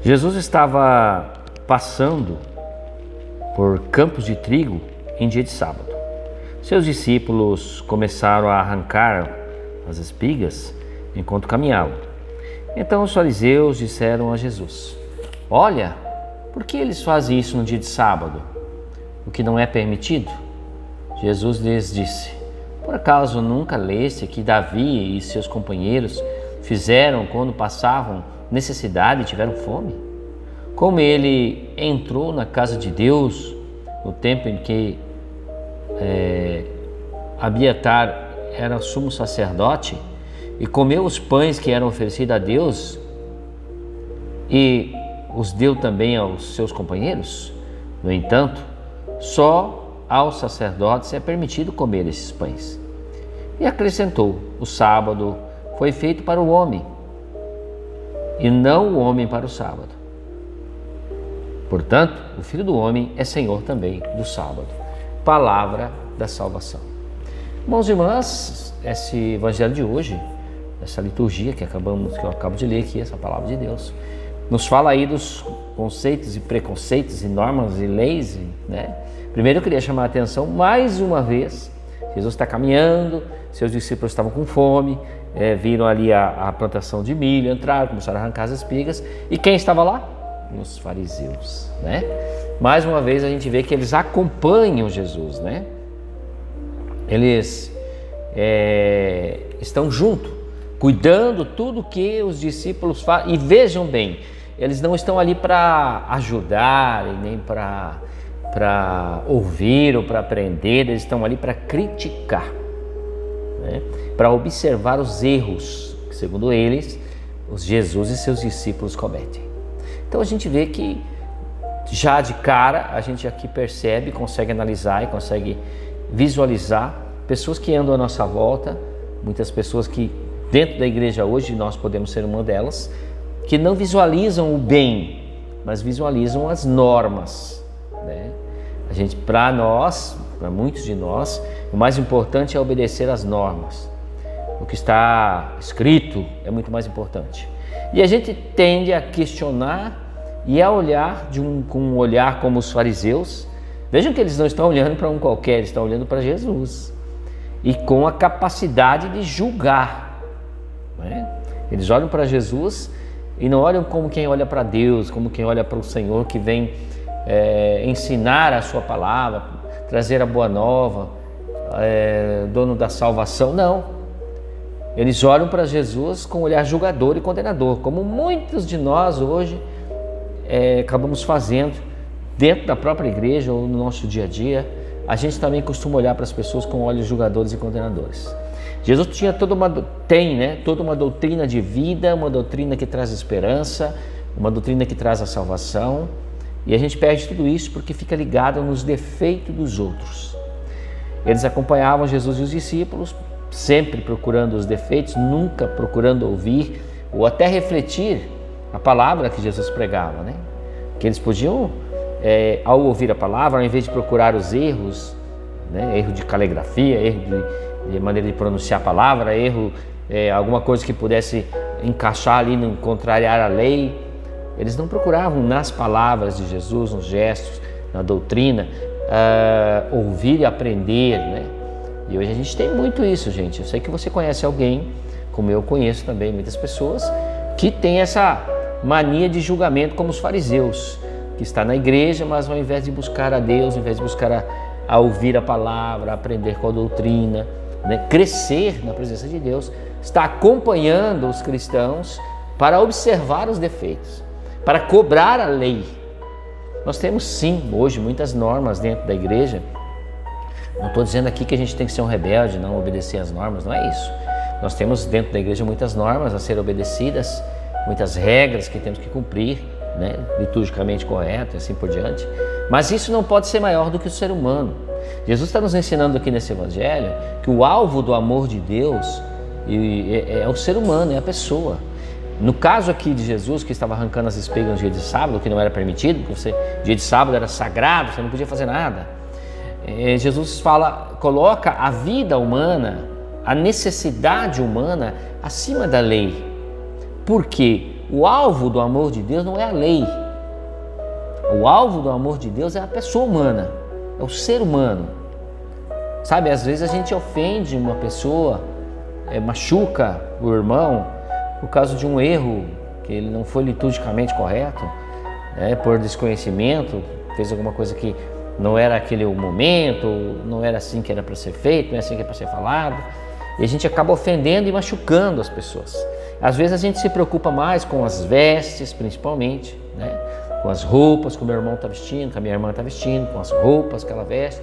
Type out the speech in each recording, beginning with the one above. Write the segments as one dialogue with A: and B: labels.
A: Jesus estava passando por campos de trigo em dia de sábado. Seus discípulos começaram a arrancar as espigas enquanto caminhavam. Então os fariseus disseram a Jesus: "Olha, por que eles fazem isso no dia de sábado, o que não é permitido?" Jesus lhes disse: "Por acaso nunca leste que Davi e seus companheiros fizeram quando passavam necessidade e tiveram fome? Como ele entrou na casa de Deus no tempo em que Abiatar era sumo sacerdote e comeu os pães que eram oferecidos a Deus e os deu também aos seus companheiros? No entanto, só aos sacerdotes é permitido comer esses pães." E acrescentou: "O sábado foi feito para o homem e não o homem para o sábado. Portanto, o Filho do Homem é Senhor também do sábado." Palavra da salvação. Irmãos e irmãs, esse evangelho de hoje, essa liturgia que eu acabo de ler aqui, essa palavra de Deus, nos fala aí dos conceitos e preconceitos e normas e leis, né? Primeiro eu queria chamar a atenção mais uma vez. Jesus está caminhando, seus discípulos estavam com fome, viram ali a plantação de milho, entraram, começaram a arrancar as espigas. E quem estava lá? Os fariseus, né? Mais uma vez a gente vê que eles acompanham Jesus, né? Eles estão junto, cuidando tudo que os discípulos fazem. E vejam bem, eles não estão ali para ajudar, e nem para ouvir ou para aprender, eles estão ali para criticar, né? Para observar os erros que, segundo eles, Jesus e seus discípulos cometem. Então a gente vê que já de cara a gente aqui percebe, consegue analisar e consegue visualizar pessoas que andam à nossa volta, muitas pessoas que dentro da igreja hoje, nós podemos ser uma delas, que não visualizam o bem, mas visualizam as normas, né? Para muitos de nós, o mais importante é obedecer às normas. O que está escrito é muito mais importante. E a gente tende a questionar e a olhar com um olhar como os fariseus. Vejam que eles não estão olhando para um qualquer, eles estão olhando para Jesus. E com a capacidade de julgar, né? Eles olham para Jesus e não olham como quem olha para Deus, como quem olha para o Senhor que vem ensinar a sua palavra, trazer a boa nova, dono da salvação. Não. Eles olham para Jesus com um olhar julgador e condenador, como muitos de nós hoje acabamos fazendo dentro da própria igreja ou no nosso dia a dia. A gente também costuma olhar para as pessoas com olhos julgadores e condenadores. Jesus tinha toda uma doutrina de vida, uma doutrina que traz esperança, uma doutrina que traz a salvação, e a gente perde tudo isso porque fica ligado nos defeitos dos outros. Eles acompanhavam Jesus e os discípulos, sempre procurando os defeitos, nunca procurando ouvir ou até refletir a palavra que Jesus pregava, né? Que eles podiam, ao ouvir a palavra, ao invés de procurar os erros, né? Erro de caligrafia, erro de maneira de pronunciar a palavra, erro, alguma coisa que pudesse encaixar ali, não contrariar a lei, eles não procuravam nas palavras de Jesus, nos gestos, na doutrina, ouvir e aprender, né? E hoje a gente tem muito isso, gente. Eu sei que você conhece alguém, como eu conheço também muitas pessoas, que tem essa mania de julgamento como os fariseus, que está na igreja, mas ao invés de buscar a Deus, ao invés de buscar a ouvir a palavra, a aprender com a doutrina, né, crescer na presença de Deus, está acompanhando os cristãos para observar os defeitos, para cobrar a lei. Nós temos sim, hoje, muitas normas dentro da igreja. Não estou dizendo aqui que a gente tem que ser um rebelde, não obedecer às normas, não é isso. Nós temos dentro da igreja muitas normas a serem obedecidas, muitas regras que temos que cumprir, né, liturgicamente correto e assim por diante. Mas isso não pode ser maior do que o ser humano. Jesus está nos ensinando aqui nesse evangelho que o alvo do amor de Deus é o ser humano, é a pessoa. No caso aqui de Jesus, que estava arrancando as espigas no dia de sábado, que não era permitido, porque dia de sábado era sagrado, você não podia fazer nada. Jesus coloca a vida humana, a necessidade humana acima da lei. Por quê? o alvo do amor de Deus não é a lei. O alvo do amor de Deus é a pessoa humana, é o ser humano. Sabe, às vezes a gente ofende uma pessoa, machuca o irmão por causa de um erro, que ele não foi liturgicamente correto, por desconhecimento, fez alguma coisa que não era aquele o momento, não era assim que era para ser feito, não é assim que é para ser falado, e a gente acaba ofendendo e machucando as pessoas. Às vezes a gente se preocupa mais com as vestes, principalmente, né? Com as roupas que o meu irmão está vestindo, que a minha irmã está vestindo, com as roupas que ela veste,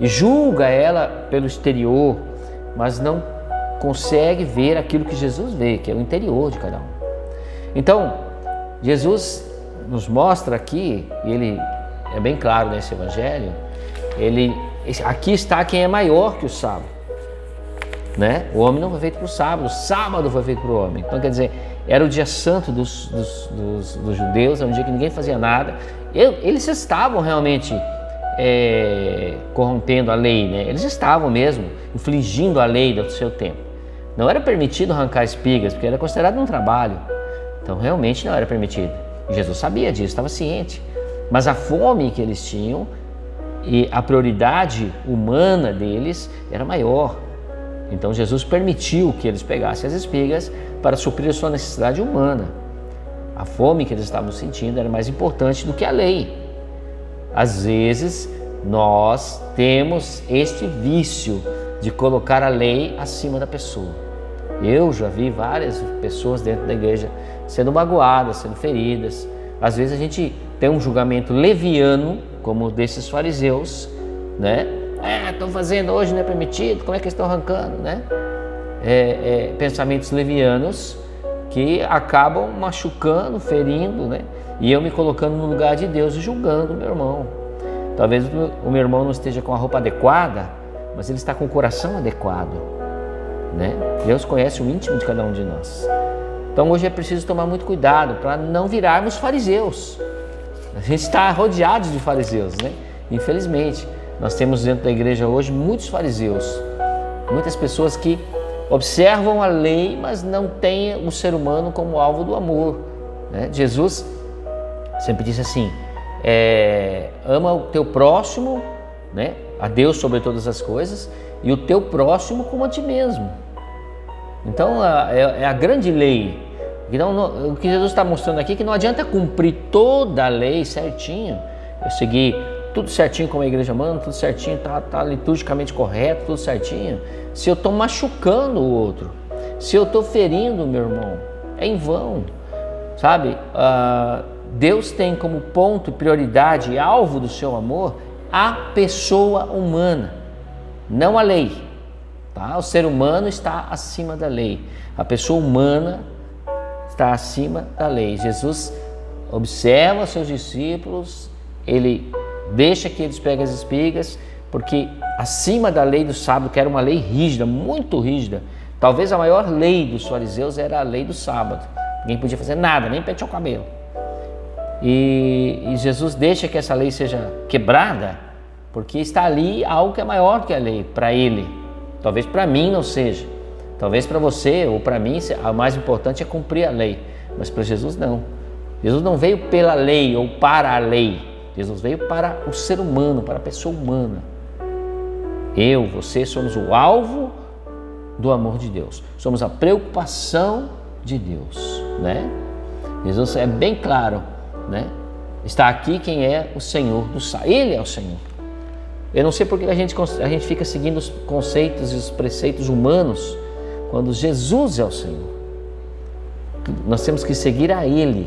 A: e julga ela pelo exterior, mas não consegue ver aquilo que Jesus vê, que é o interior de cada um. Então, Jesus nos mostra aqui, e ele é bem claro nesse evangelho, aqui está quem é maior que o sábado, né? O homem não foi feito para o sábado foi feito para o homem. Então, quer dizer, era o dia santo dos judeus, era um dia que ninguém fazia nada. Eles estavam realmente corrompendo a lei, né? Eles estavam mesmo infligindo a lei do seu tempo. Não era permitido arrancar espigas, porque era considerado um trabalho. Então, realmente não era permitido. E Jesus sabia disso, estava ciente. Mas a fome que eles tinham e a prioridade humana deles era maior. Então, Jesus permitiu que eles pegassem as espigas para suprir a sua necessidade humana. A fome que eles estavam sentindo era mais importante do que a lei. Às vezes, nós temos este vício de colocar a lei acima da pessoa. Eu já vi várias pessoas dentro da igreja sendo magoadas, sendo feridas. Às vezes a gente tem um julgamento leviano, como o desses fariseus, né? Estão fazendo hoje, não é permitido, como é que eles estão arrancando, né? Pensamentos levianos que acabam machucando, ferindo, né? E eu me colocando no lugar de Deus e julgando o meu irmão. Talvez o meu irmão não esteja com a roupa adequada, mas ele está com o coração adequado, né? Deus conhece o íntimo de cada um de nós. Então hoje é preciso tomar muito cuidado para não virarmos fariseus. A gente está rodeado de fariseus, né? Infelizmente, nós temos dentro da igreja hoje muitos fariseus, muitas pessoas que observam a lei, mas não têm o ser humano como alvo do amor, né? Jesus sempre disse assim, ama o teu próximo, né? A Deus sobre todas as coisas, e o teu próximo como a ti mesmo. Então é a grande lei. Então, o que Jesus está mostrando aqui é que não adianta cumprir toda a lei certinho, eu seguir tudo certinho como a igreja manda, tudo certinho, tá liturgicamente correto, tudo certinho, se eu estou machucando o outro, se eu estou ferindo o meu irmão, é em vão, sabe? Deus tem como ponto e prioridade e alvo do seu amor a pessoa humana, não a lei, tá? O ser humano está acima da lei, a pessoa humana está acima da lei. Jesus observa seus discípulos, ele deixa que eles peguem as espigas, porque acima da lei do sábado, que era uma lei rígida, muito rígida, talvez a maior lei dos fariseus era a lei do sábado. Ninguém podia fazer nada, nem pentear o cabelo. E Jesus deixa que essa lei seja quebrada, porque está ali algo que é maior que a lei, para ele. Talvez para mim não seja. Talvez para você ou para mim, o mais importante é cumprir a lei. Mas para Jesus não. Jesus não veio pela lei ou para a lei. Jesus veio para o ser humano, para a pessoa humana. Eu, você somos o alvo do amor de Deus. Somos a preocupação de Deus, né? Jesus é bem claro, né? Está aqui quem é o Senhor do sábado. Ele é o Senhor. Eu não sei porque a gente fica seguindo os conceitos e os preceitos humanos quando Jesus é o Senhor. Nós temos que seguir a Ele,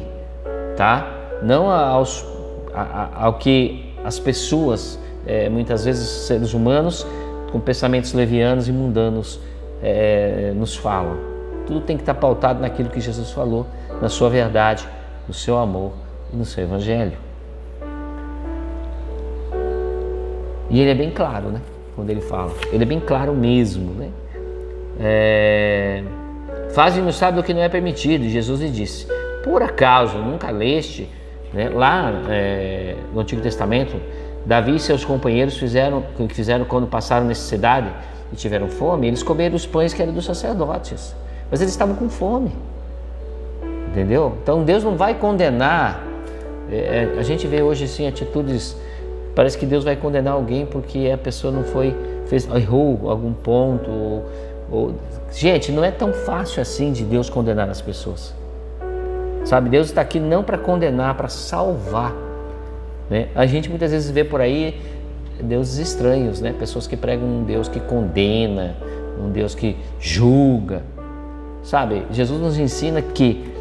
A: tá? Não ao que as pessoas, muitas vezes seres humanos, com pensamentos levianos e mundanos, nos falam. Tudo tem que estar pautado naquilo que Jesus falou, na sua verdade, no seu amor e no seu evangelho. E ele é bem claro, né? Quando ele fala, ele é bem claro mesmo, né? Fazem-nos saber o que não é permitido. E Jesus lhe disse: por acaso nunca leste, né, lá no Antigo Testamento, Davi e seus companheiros fizeram quando passaram necessidade e tiveram fome? Eles comeram os pães que eram dos sacerdotes, mas eles estavam com fome. Entendeu? Então Deus não vai condenar. A gente vê hoje assim atitudes, parece que Deus vai condenar alguém porque a pessoa não errou algum ponto. Gente, não é tão fácil assim de Deus condenar as pessoas. Sabe, Deus está aqui não para condenar, para salvar, né? A gente muitas vezes vê por aí deuses estranhos, né? Pessoas que pregam um Deus que condena, um Deus que julga. Sabe, Jesus nos ensina que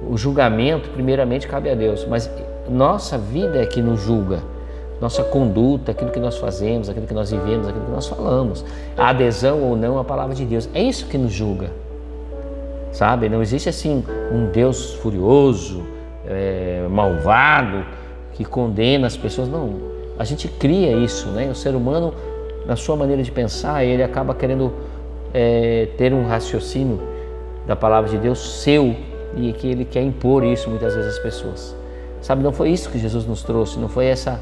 A: o julgamento primeiramente cabe a Deus, mas nossa vida é que nos julga. Nossa conduta, aquilo que nós fazemos, aquilo que nós vivemos, aquilo que nós falamos, a adesão ou não à palavra de Deus, é isso que nos julga. Sabe, não existe assim um Deus furioso, malvado, que condena as pessoas. Não, a gente cria isso, né? O ser humano, na sua maneira de pensar, ele acaba querendo ter um raciocínio da palavra de Deus seu, e que ele quer impor isso muitas vezes às pessoas. Sabe, não foi isso que Jesus nos trouxe, não foi essa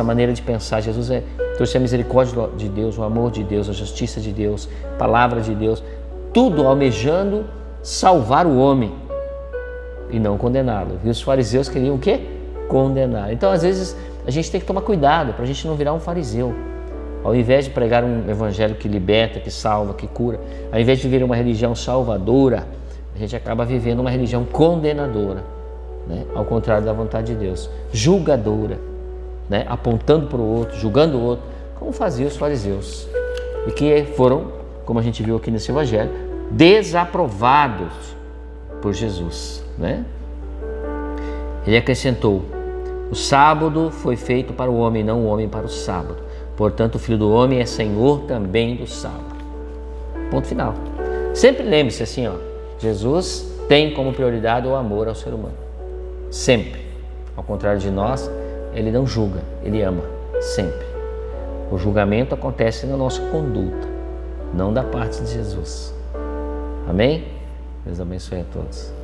A: maneira de pensar. Jesus trouxe a misericórdia de Deus, o amor de Deus, a justiça de Deus, a palavra de Deus, tudo almejando salvar o homem e não condená-lo. E os fariseus queriam o quê? Condenar. Então, às vezes, a gente tem que tomar cuidado para a gente não virar um fariseu. Ao invés de pregar um evangelho que liberta, que salva, que cura, ao invés de viver uma religião salvadora, a gente acaba vivendo uma religião condenadora, né? Ao contrário da vontade de Deus, julgadora, né? Apontando para o outro, julgando o outro, como faziam os fariseus, e que foram, como a gente viu aqui nesse evangelho, desaprovados por Jesus, né? Ele acrescentou: o sábado foi feito para o homem, não o homem para o sábado. Portanto, o Filho do Homem é Senhor também do sábado. Ponto final. Sempre lembre-se assim, Jesus tem como prioridade o amor ao ser humano. Sempre. Ao contrário de nós, ele não julga, ele ama. Sempre. O julgamento acontece na nossa conduta, não da parte de Jesus. Amém? Deus abençoe a todos.